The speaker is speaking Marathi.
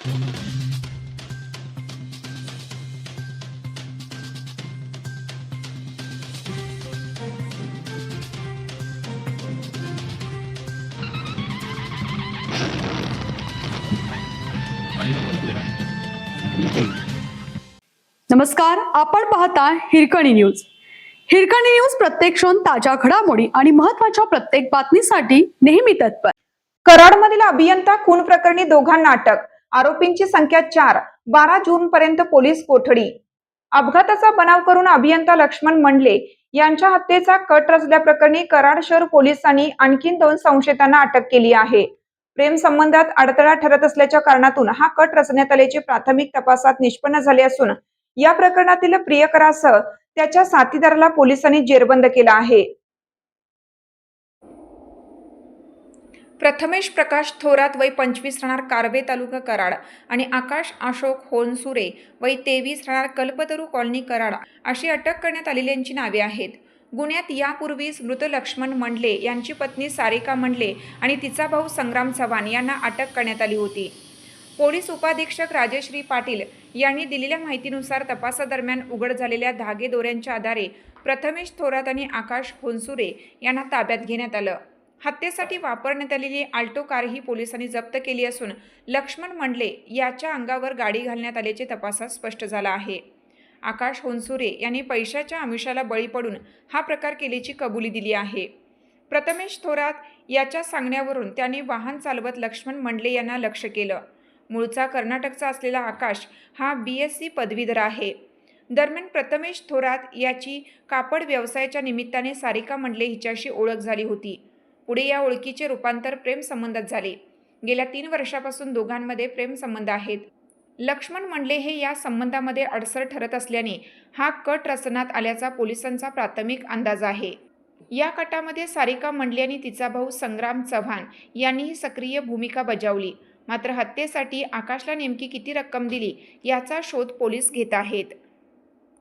नमस्कार, आपण पाहता हिरकणी न्यूज. हिरकणी न्यूज प्रत्येक क्षण ताज्या घडामोडी आणि महत्त्वाच्या प्रत्येक बातमीसाठी नेहमी तत्पर. कराडमधील अभियंता खून प्रकरणी दोघांना अटक. आरोपींची संख्या 4. 12 जून पर्यंत पोलीस कोठडी. अपघाताचा बनाव करून अभियंता लक्ष्मण मंडले यांच्या हत्येचा कट रचल्याप्रकरणी कराड शहर पोलिसांनी आणखी 2 संशयितांना अटक केली आहे. प्रेम संबंधात अडथळा ठरत असल्याच्या कारणातून हा कट रचण्यात आल्याचे प्राथमिक तपासात निष्पन्न झाले असून या प्रकरणातील प्रियकरासह त्याच्या साथीदाराला पोलिसांनी जेरबंद केला आहे. प्रथमेश प्रकाश थोरात वय 25 राहणार कारवे तालुका कराड आणि आकाश अशोक होनसुरे वय 23 राहणार कल्पतरू कॉलनी कराड अशी अटक करण्यात आलेल्यांची नावे आहेत. गुन्ह्यात यापूर्वीच मृत लक्ष्मण मंडले यांची पत्नी सारिका मंडले आणि तिचा भाऊ संग्राम चव्हाण यांना अटक करण्यात आली होती. पोलीस उपाधीक्षक राजश्री पाटील यांनी दिलेल्या माहितीनुसार तपासादरम्यान उघड झालेल्या धागेदोऱ्यांच्या आधारे प्रथमेश थोरात आणि आकाश होनसुरे यांना ताब्यात घेण्यात आलं. हत्येसाठी वापरण्यात आलेली आल्टो कारही पोलिसांनी जप्त केली असून लक्ष्मण मंडले याच्या अंगावर गाडी घालण्यात आल्याचे तपासात स्पष्ट झालं आहे. आकाश होनसुरे यांनी पैशाच्या आमिषाला बळी पडून हा प्रकार केल्याची कबुली दिली आहे. प्रथमेश थोरात याच्या सांगण्यावरून त्यांनी वाहन चालवत लक्ष्मण मंडले यांना लक्ष्य केलं. मूळचा कर्नाटकचा असलेला आकाश हा BSc पदवीधर आहे. दरम्यान प्रथमेश थोरात याची कापड व्यवसायाच्या निमित्ताने सारिका मंडले हिच्याशी ओळख झाली होती. पुढे या ओळखीचे रूपांतर प्रेम संबंधात झाले. गेल्या 3 वर्षापासून दोघांमध्ये प्रेम संबंध आहेत. लक्ष्मण मंडले हे या संबंधामध्ये अडसर ठरत असल्याने हा कट रचण्यात आल्याचा पोलिसांचा प्राथमिक अंदाज आहे. या कटामध्ये सारिका मंडले आणि तिचा भाऊ संग्राम चव्हाण यांनीही सक्रिय भूमिका बजावली. मात्र हत्येसाठी आकाशला नेमकी किती रक्कम दिली याचा शोध पोलीस घेत आहेत.